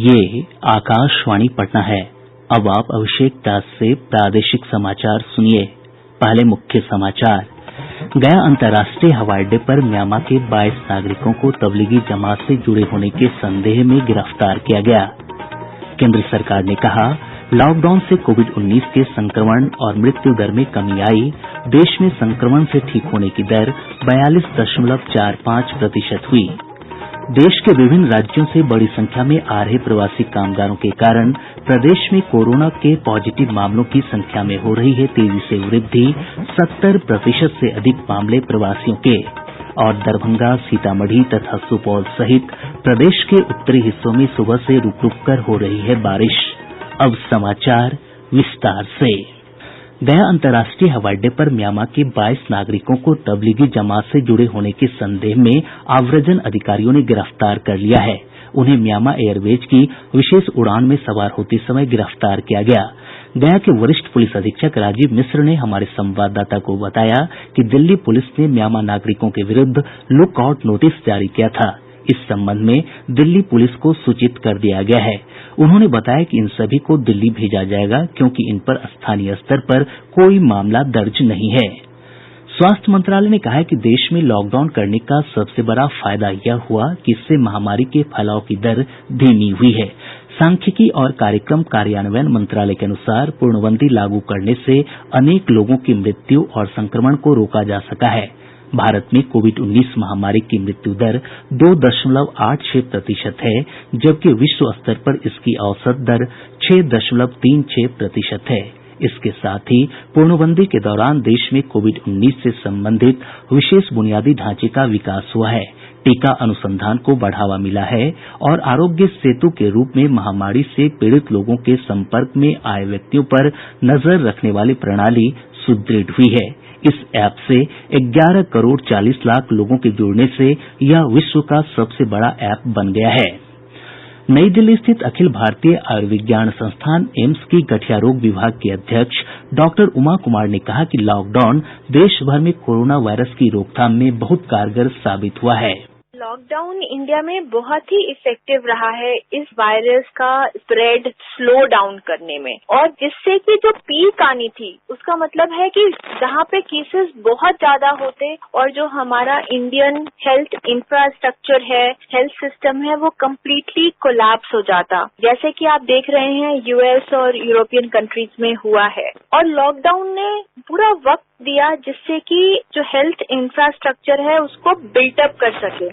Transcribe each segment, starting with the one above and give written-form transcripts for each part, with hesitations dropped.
ये आकाशवाणी पटना है। अब आप अभिषेक दास से प्रादेशिक समाचार सुनिए। पहले मुख्य समाचार। गया अंतर्राष्ट्रीय हवाई अड्डे पर म्यांमार के 22 नागरिकों को तबलीगी जमात से जुड़े होने के संदेह में गिरफ्तार किया गया। केंद्र सरकार ने कहा, लॉकडाउन से कोविड-19 के संक्रमण और मृत्यु दर में कमी आई। देश में संक्रमण से ठीक होने की दर 42.45% हुई। देश के विभिन्न राज्यों से बड़ी संख्या में आ रहे प्रवासी कामगारों के कारण प्रदेश में कोरोना के पॉजिटिव मामलों की संख्या में हो रही है तेजी से वृद्धि। 70% से अधिक मामले प्रवासियों के। और दरभंगा, सीतामढ़ी तथा सुपौल सहित प्रदेश के उत्तरी हिस्सों में सुबह से रूक रूक कर हो रही है बारिश। अब समाचार विस्तार से। गया अंतर्राष्ट्रीय हवाई अड्डे पर म्यांमार के 22 नागरिकों को तबलीगी जमात से जुड़े होने के संदेह में आव्रजन अधिकारियों ने गिरफ्तार कर लिया है। उन्हें म्यांमार एयरवेज की विशेष उड़ान में सवार होते समय गिरफ्तार किया गया। गया के वरिष्ठ पुलिस अधीक्षक राजीव मिश्र ने हमारे संवाददाता को बताया कि दिल्ली पुलिस ने म्यांमार नागरिकों के विरुद्ध लुक आउट नोटिस जारी किया था। इस संबंध में दिल्ली पुलिस को सूचित कर दिया गया है। उन्होंने बताया कि इन सभी को दिल्ली भेजा जाएगा क्योंकि इन पर स्थानीय स्तर पर कोई मामला दर्ज नहीं है। स्वास्थ्य मंत्रालय ने कहा है कि देश में लॉकडाउन करने का सबसे बड़ा फायदा यह हुआ कि इससे महामारी के फैलाव की दर धीमी हुई है। सांख्यिकी और कार्यक्रम कार्यान्वयन मंत्रालय के अनुसार पूर्णबंदी लागू करने से अनेक लोगों की मृत्यु और संक्रमण को रोका जा सका है। भारत में कोविड-19 महामारी की मृत्यु दर 2.86% है, जबकि विश्व स्तर पर इसकी औसत दर 6.36% है। इसके साथ ही पूर्णबंदी के दौरान देश में कोविड-19 से संबंधित विशेष बुनियादी ढांचे का विकास हुआ है, टीका अनुसंधान को बढ़ावा मिला है और आरोग्य सेतु के रूप में महामारी से पीड़ित लोगों के संपर्क में आए व्यक्तियों पर नजर रखने वाली प्रणाली सुदृढ़ हुई है। इस ऐप से 11 करोड़ 40 लाख लोगों के जुड़ने से यह विश्व का सबसे बड़ा ऐप बन गया है। नई दिल्ली स्थित अखिल भारतीय आयुर्विज्ञान संस्थान एम्स की गठिया रोग विभाग की अध्यक्ष डॉक्टर उमा कुमार ने कहा कि लॉकडाउन देश भर में कोरोना वायरस की रोकथाम में बहुत कारगर साबित हुआ है। लॉकडाउन इंडिया में बहुत ही इफेक्टिव रहा है इस वायरस का स्प्रेड स्लो डाउन करने में, और जिससे कि जो पीक आनी थी उसका मतलब है कि जहाँ पे केसेस बहुत ज्यादा होते और जो हमारा इंडियन हेल्थ इंफ्रास्ट्रक्चर है, हेल्थ सिस्टम है, वो कम्प्लीटली कोलैप्स हो जाता, जैसे कि आप देख रहे हैं यूएस और यूरोपियन कंट्रीज में हुआ है। और लॉकडाउन ने पूरा वक्त दिया जिससे कि जो हेल्थ इंफ्रास्ट्रक्चर है उसको बिल्टअप कर सके।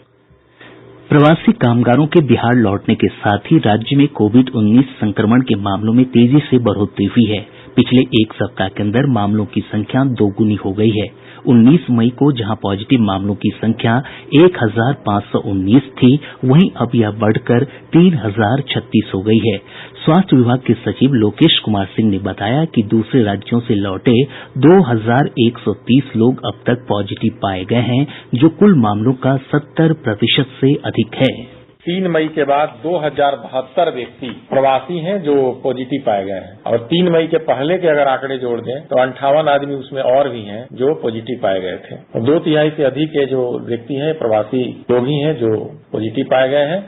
प्रवासी कामगारों के बिहार लौटने के साथ ही राज्य में कोविड-19 संक्रमण के मामलों में तेजी से बढ़ोतरी हुई है। पिछले एक सप्ताह के अंदर मामलों की संख्या दोगुनी हो गई है। 19 मई को जहां पॉजिटिव मामलों की संख्या 1519 थी, वहीं अब यह बढ़कर 3036 हो गई है। स्वास्थ्य विभाग के सचिव लोकेश कुमार सिंह ने बताया कि दूसरे राज्यों से लौटे 2130 लोग अब तक पॉजिटिव पाए गए हैं, जो कुल मामलों का 70% से अधिक है। 3 मई के बाद 2072 व्यक्ति प्रवासी हैं जो पॉजिटिव पाए गए हैं, और 3 मई के पहले के अगर आंकड़े जोड़ दें तो 58 आदमी उसमें और भी हैं जो पॉजिटिव पाए गए थे। और 2/3 से अधिक के जो व्यक्ति हैं प्रवासी लोग ही हैं जो पॉजिटिव पाए गए हैं।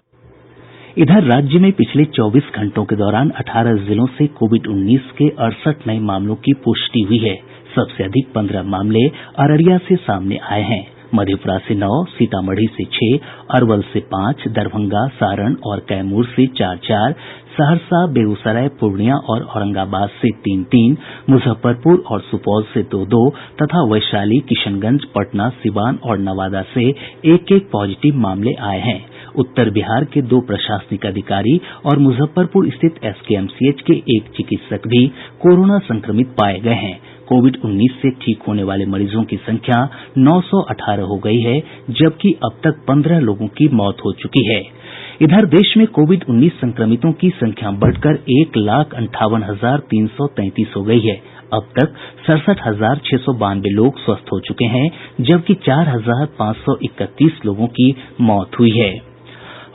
इधर राज्य में पिछले 24 घंटों के दौरान 18 जिलों से कोविड-19 के 68 नए मामलों की पुष्टि हुई है। सबसे अधिक 15 मामले अररिया से सामने आए हैं। मधेपुरा से 9, सीतामढ़ी से 6, अरवल से 5, दरभंगा, सारण और कैमूर से 4-4, सहरसा, बेगूसराय, पूर्णिया और औरंगाबाद से 3-3, मुजफ्फरपुर और सुपौल से 2-2 तथा वैशाली, किशनगंज, पटना, सिवान और नवादा से 1-1 पॉजिटिव मामले आए हैं। उत्तर बिहार के 2 प्रशासनिक अधिकारी और मुजफ्फरपुर स्थित एसकेएमसीएच के 1 चिकित्सक भी कोरोना संक्रमित पाए गए हैं। कोविड-19 से ठीक होने वाले मरीजों की संख्या 918 हो गई है, जबकि अब तक 15 लोगों की मौत हो चुकी है। इधर देश में कोविड-19 संक्रमितों की संख्या बढ़कर 1,58,333 हो गई है। अब तक 67,692 लोग स्वस्थ हो चुके हैं, जबकि 4,531 लोगों की मौत हुई है।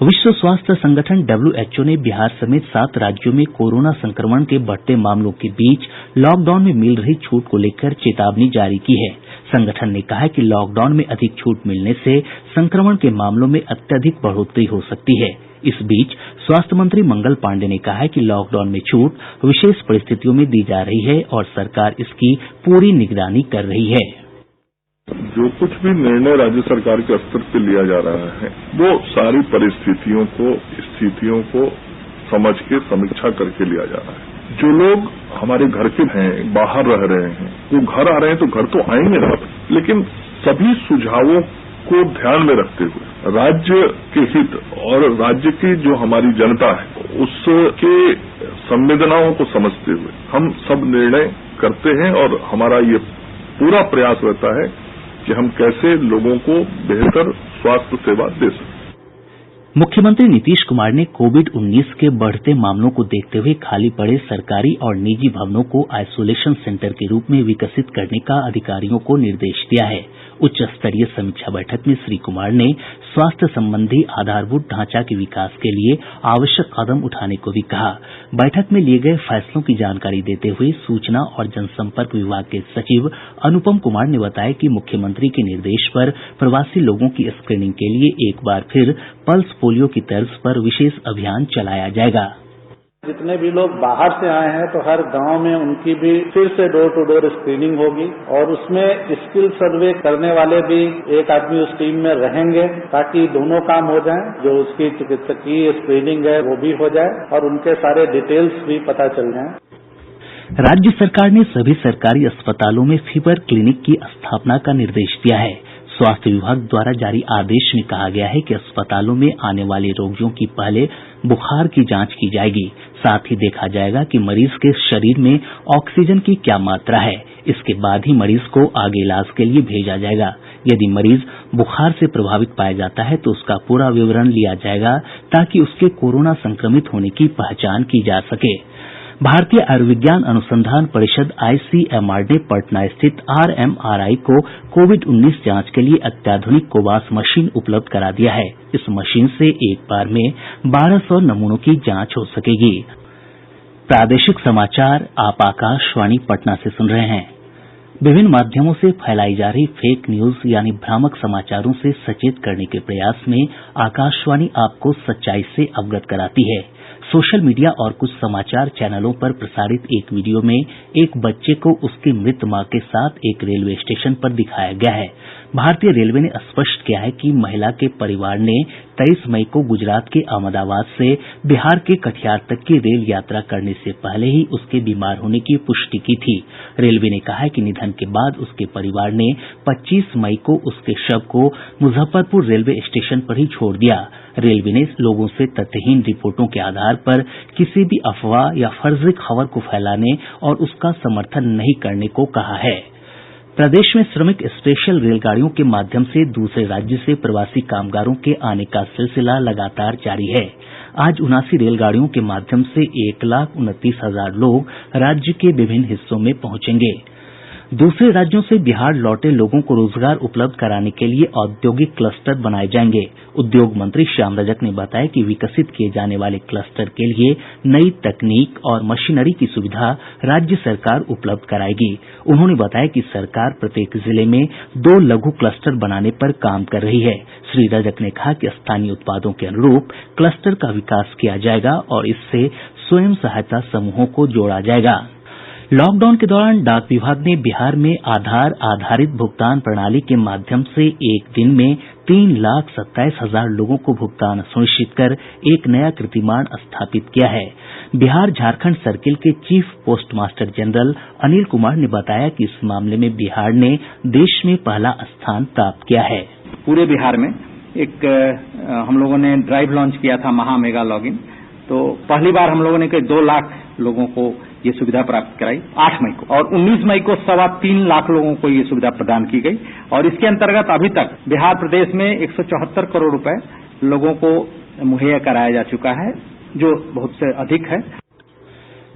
विश्व स्वास्थ्य संगठन WHO ने बिहार समेत 7 राज्यों में कोरोना संक्रमण के बढ़ते मामलों के बीच लॉकडाउन में मिल रही छूट को लेकर चेतावनी जारी की है। संगठन ने कहा है कि लॉकडाउन में अधिक छूट मिलने से संक्रमण के मामलों में अत्यधिक बढ़ोतरी हो सकती है। इस बीच स्वास्थ्य मंत्री मंगल पांडेय ने कहा है कि लॉकडाउन में छूट विशेष परिस्थितियों में दी जा रही है और सरकार इसकी पूरी निगरानी कर रही है। जो कुछ भी निर्णय राज्य सरकार के स्तर पर लिया जा रहा है वो सारी परिस्थितियों को, स्थितियों को समझ के समीक्षा करके लिया जा रहा है। जो लोग हमारे घर के हैं, बाहर रह रहे हैं, वो घर आ रहे हैं तो घर तो आएंगे ना, लेकिन सभी सुझावों को ध्यान में रखते हुए राज्य के हित और राज्य की जो हमारी जनता है उसके संवेदनाओं को समझते हुए हम सब निर्णय करते हैं और हमारा ये पूरा प्रयास रहता है कि हम कैसे लोगों को बेहतर स्वास्थ्य सेवा दे सकें। मुख्यमंत्री नीतीश कुमार ने कोविड-19 के बढ़ते मामलों को देखते हुए खाली पड़े सरकारी और निजी भवनों को आइसोलेशन सेंटर के रूप में विकसित करने का अधिकारियों को निर्देश दिया है। उच्च स्तरीय समीक्षा बैठक में श्री कुमार ने स्वास्थ्य संबंधी आधारभूत ढांचा के विकास के लिए आवश्यक कदम उठाने को भी कहा। बैठक में लिए गए फैसलों की जानकारी देते हुए सूचना और जनसंपर्क विभाग के सचिव अनुपम कुमार ने बताया कि मुख्यमंत्री के निर्देश पर प्रवासी लोगों की स्क्रीनिंग के लिए एक बार फिर पल्स पोलियो की तर्ज पर विशेष अभियान चलाया जाएगा। जितने भी लोग बाहर से आए हैं तो हर गांव में उनकी भी फिर से डोर टू डोर स्क्रीनिंग होगी और उसमें स्किल सर्वे करने वाले भी एक आदमी उस टीम में रहेंगे ताकि दोनों काम हो जाएं। जो उसकी चिकित्सकीय स्क्रीनिंग है वो भी हो जाए और उनके सारे डिटेल्स भी पता चल जाएं। राज्य सरकार ने सभी सरकारी अस्पतालों में फीवर क्लिनिक की स्थापना का निर्देश दिया है। स्वास्थ्य विभाग द्वारा जारी आदेश में कहा गया है कि अस्पतालों में आने वाले रोगियों की पहले बुखार की जांच की जाएगी। साथ ही देखा जाएगा कि मरीज के शरीर में ऑक्सीजन की क्या मात्रा है। इसके बाद ही मरीज को आगे इलाज के लिए भेजा जाएगा। यदि मरीज बुखार से प्रभावित पाया जाता है तो उसका पूरा विवरण लिया जाएगा ताकि उसके कोरोना संक्रमित होने की पहचान की जा सके। भारतीय आयुर्विज्ञान अनुसंधान परिषद ICMR ने पटना स्थित RMRI को कोविड-19 जांच के लिए अत्याधुनिक कोबास मशीन उपलब्ध करा दिया है। इस मशीन से एक बार में 1200 नमूनों की जांच हो सकेगी। प्रादेशिक समाचार आप आकाशवाणी पटना से सुन रहे हैं। विभिन्न माध्यमों से फैलाई जा रही फेक न्यूज यानी भ्रामक समाचारों से सचेत करने के प्रयास में आकाशवाणी आपको सच्चाई से अवगत कराती है। सोशल मीडिया और कुछ समाचार चैनलों पर प्रसारित एक वीडियो में एक बच्चे को उसकी मृत मां के साथ एक रेलवे स्टेशन पर दिखाया गया है। भारतीय रेलवे ने स्पष्ट किया है कि महिला के परिवार ने 23 मई को गुजरात के अहमदाबाद से बिहार के कटिहार तक की रेल यात्रा करने से पहले ही उसके बीमार होने की पुष्टि की थी। रेलवे ने कहा है कि निधन के बाद उसके परिवार ने 25 मई को उसके शव को मुजफ्फरपुर रेलवे स्टेशन पर ही छोड़ दिया। रेलवे ने लोगों से तथ्यहीन रिपोर्टों के आधार पर किसी भी अफवाह या फर्जी खबर को फैलाने और उसका समर्थन नहीं करने को कहा है। प्रदेश में श्रमिक स्पेशल रेलगाड़ियों के माध्यम से दूसरे राज्य से प्रवासी कामगारों के आने का सिलसिला लगातार जारी है। आज 79 रेलगाड़ियों के माध्यम से 1,29,000 लोग राज्य के विभिन्न हिस्सों में पहुंचेंगे। दूसरे राज्यों से बिहार लौटे लोगों को रोजगार उपलब्ध कराने के लिए औद्योगिक क्लस्टर बनाए जाएंगे। उद्योग मंत्री श्याम रजक ने बताया कि विकसित किए जाने वाले क्लस्टर के लिए नई तकनीक और मशीनरी की सुविधा राज्य सरकार उपलब्ध कराएगी। उन्होंने बताया कि सरकार प्रत्येक जिले में 2 लघु क्लस्टर बनाने पर काम कर रही है। श्री रजक ने कहा कि स्थानीय उत्पादों के अनुरूप क्लस्टर का विकास किया जाएगा और इससे स्वयं सहायता समूहों को जोड़ा जाएगा। लॉकडाउन के दौरान डाक विभाग ने बिहार में आधार आधारित भुगतान प्रणाली के माध्यम से एक दिन में 3,27,000 लोगों को भुगतान सुनिश्चित कर एक नया कीर्तिमान स्थापित किया है। बिहार झारखंड सर्किल के chief post master general Anil Kumar ने बताया कि इस मामले में बिहार ने देश में पहला स्थान प्राप्त किया है। पूरे बिहार में एक हम लोगों ने ड्राइव लॉन्च किया था महा मेगा लॉगिन। तो पहली बार हम लोगों ने 2 लाख लोगों को ये सुविधा प्राप्त कराई 8 मई को, और 19 मई को 3.25 लाख लोगों को ये सुविधा प्रदान की गई। और इसके अंतर्गत अभी तक बिहार प्रदेश में 174 करोड़ रुपए लोगों को मुहैया कराया जा चुका है, जो बहुत से अधिक है।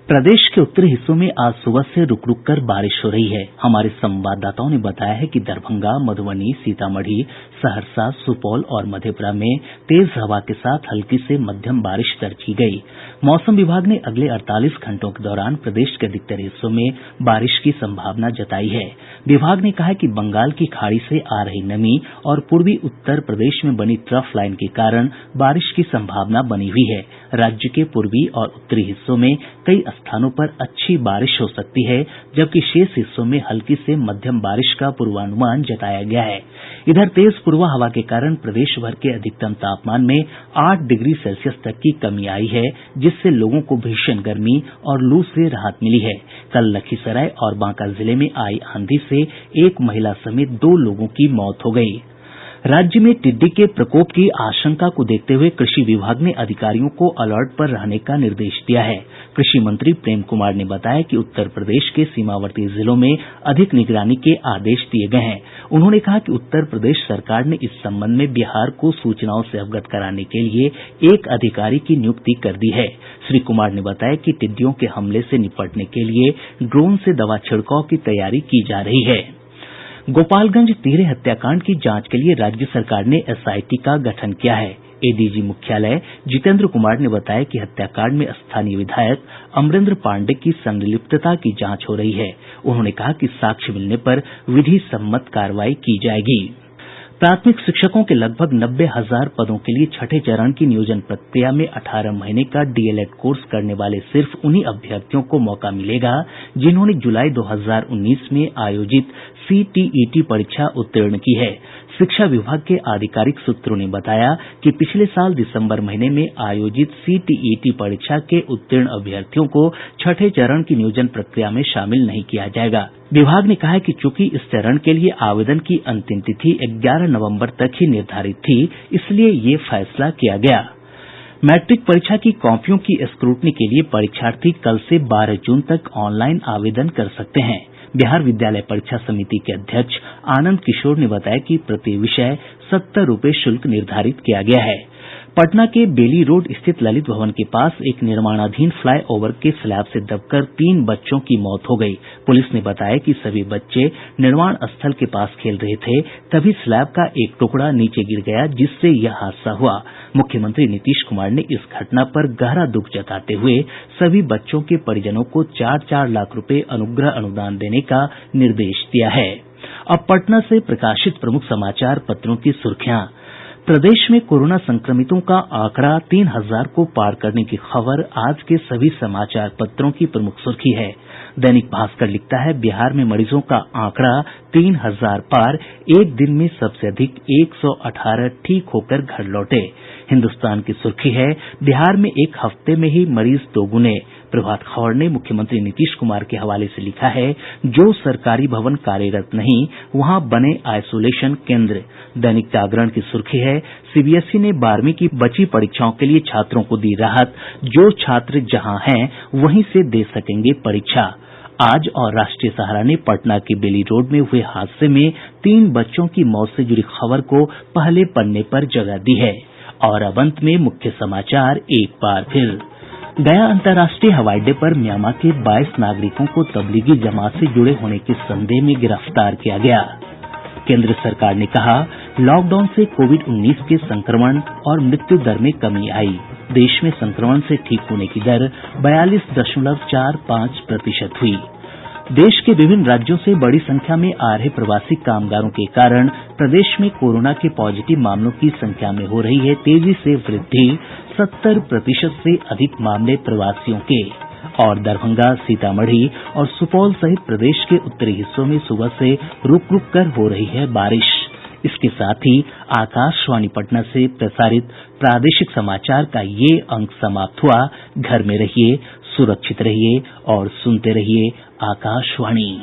प्रदेश के उत्तरी हिस्सों में आज सुबह से रुक रुक कर बारिश हो रही है। हमारे संवाददाताओं ने बताया है कि दरभंगा, मधुबनी, सीतामढ़ी, सहरसा, सुपौल और मधेपुरा में तेज हवा के साथ हल्की से मध्यम बारिश दर्ज की गयी। मौसम विभाग ने अगले 48 घंटों के दौरान प्रदेश के अधिकतर हिस्सों में बारिश की संभावना जताई है। विभाग ने कहा है कि बंगाल की खाड़ी से आ रही नमी और पूर्वी उत्तर प्रदेश में बनी ट्रफ लाइन के कारण बारिश की संभावना बनी हुई है। राज्य के पूर्वी और उत्तरी हिस्सों में कई स्थानों पर अच्छी बारिश हो सकती है, जबकि शेष हिस्सों में हल्की से मध्यम बारिश का पूर्वानुमान जताया गया है। इधर तेज पूर्वा हवा के कारण प्रदेश भर के अधिकतम तापमान में 8 डिग्री सेल्सियस तक की कमी आई है, जिससे लोगों को भीषण गर्मी और लू से राहत मिली है। कल लखीसराय और बांका जिले में आई आंधी से एक महिला समेत 2 लोगों की मौत हो गयी। राज्य में टिड्डी के प्रकोप की आशंका को देखते हुए कृषि विभाग ने अधिकारियों को अलर्ट पर रहने का निर्देश दिया है। कृषि मंत्री प्रेम कुमार ने बताया कि उत्तर प्रदेश के सीमावर्ती जिलों में अधिक निगरानी के आदेश दिए गए हैं। उन्होंने कहा कि उत्तर प्रदेश सरकार ने इस संबंध में बिहार को सूचनाओं से अवगत कराने के लिए एक अधिकारी की नियुक्ति कर दी है। श्री कुमार ने बताया कि टिड्डियों के हमले से निपटने के लिए ड्रोन से दवा छिड़काव की तैयारी की जा रही है। गोपालगंज तिहरे हत्याकांड की जांच के लिए राज्य सरकार ने एसआईटी का गठन किया है। एडीजी मुख्यालय जितेंद्र कुमार ने बताया कि हत्याकांड में स्थानीय विधायक अमरेंद्र पांडेय की संलिप्तता की जांच हो रही है। उन्होंने कहा कि साक्ष्य मिलने पर विधि सम्मत कार्रवाई की जाएगी। प्राथमिक शिक्षकों के लगभग 90,000 पदों के लिए छठे चरण की नियोजन प्रक्रिया में 18 महीने का डीएलएड कोर्स करने वाले सिर्फ उन्हीं अभ्यर्थियों को मौका मिलेगा जिन्होंने जुलाई 2019 में आयोजित सीटीईटी परीक्षा उत्तीर्ण की है। शिक्षा विभाग के आधिकारिक सूत्रों ने बताया कि पिछले साल दिसंबर महीने में आयोजित सीटीईटी परीक्षा के उत्तीर्ण अभ्यर्थियों को छठे चरण की नियोजन प्रक्रिया में शामिल नहीं किया जाएगा। विभाग ने कहा है कि चूंकि इस चरण के लिए आवेदन की अंतिम तिथि 11 नवंबर तक ही निर्धारित थी, इसलिए ये फैसला किया गया। मैट्रिक परीक्षा की कॉपियों की स्क्रूटनी के लिए परीक्षार्थी कल से 12 जून तक ऑनलाइन आवेदन कर सकते हैं। बिहार विद्यालय परीक्षा समिति के अध्यक्ष आनंद किशोर ने बताया कि प्रति विषय 70 रुपये शुल्क निर्धारित किया गया है। पटना के बेली रोड स्थित ललित भवन के पास एक निर्माणाधीन फ्लाई ओवर के स्लैब से दबकर 3 बच्चों की मौत हो गई। पुलिस ने बताया कि सभी बच्चे निर्माण स्थल के पास खेल रहे थे, तभी स्लैब का एक टुकड़ा नीचे गिर गया, जिससे यह हादसा हुआ। मुख्यमंत्री नीतीश कुमार ने इस घटना पर गहरा दुख जताते हुए सभी बच्चों के परिजनों को 4-4 लाख रुपए अनुग्रह अनुदान देने का निर्देश दिया है। अब पटना से प्रकाशित प्रमुख समाचार पत्रों की सुर्खियां। प्रदेश में कोरोना संक्रमितों का आंकड़ा 3000 को पार करने की खबर आज के सभी समाचार पत्रों की प्रमुख सुर्खी है। दैनिक भास्कर लिखता है, बिहार में मरीजों का आंकड़ा 3000 पार, एक दिन में सबसे अधिक 118 ठीक होकर घर लौटे। हिन्दुस्तान की सुर्खी है, बिहार में एक हफ्ते में ही मरीज दोगुने। प्रभात खबर ने मुख्यमंत्री नीतीश कुमार के हवाले से लिखा है, जो सरकारी भवन कार्यरत नहीं वहां बने आइसोलेशन केंद्र। दैनिक जागरण की सुर्खी है, सीबीएसई ने 12वीं की बची परीक्षाओं के लिए छात्रों को दी राहत, जो छात्र जहां हैं वहीं से दे सकेंगे परीक्षा। आज और राष्ट्रीय सहारा ने पटना के बेली रोड में हुए हादसे में 3 बच्चों की मौत से जुड़ी खबर को पहले पन्ने पर जगह दी है। और अब अंत में मुख्य समाचार एक बार फिर। गया अंतर्राष्ट्रीय हवाई अड्डे पर म्यांमार के 22 नागरिकों को तबलीगी जमात से जुड़े होने के संदेह में गिरफ्तार किया गया। केंद्र सरकार ने कहा, लॉकडाउन से कोविड-19 के संक्रमण और मृत्यु दर में कमी आई। देश में संक्रमण से ठीक होने की दर 42.45% हुई। देश के विभिन्न राज्यों से बड़ी संख्या में आ रहे प्रवासी कामगारों के कारण प्रदेश में कोरोना के पॉजिटिव मामलों की संख्या में हो रही है तेजी से वृद्धि। 70% से अधिक मामले प्रवासियों के। और दरभंगा, सीतामढ़ी और सुपौल सहित प्रदेश के उत्तरी हिस्सों में सुबह से रुक रुक कर हो रही है बारिश। इसके साथ ही आकाशवाणी पटना से प्रसारित प्रादेशिक समाचार का ये अंक समाप्त हुआ। घर में रहिए, सुरक्षित रहिए और सुनते रहिए आकाशवाणी।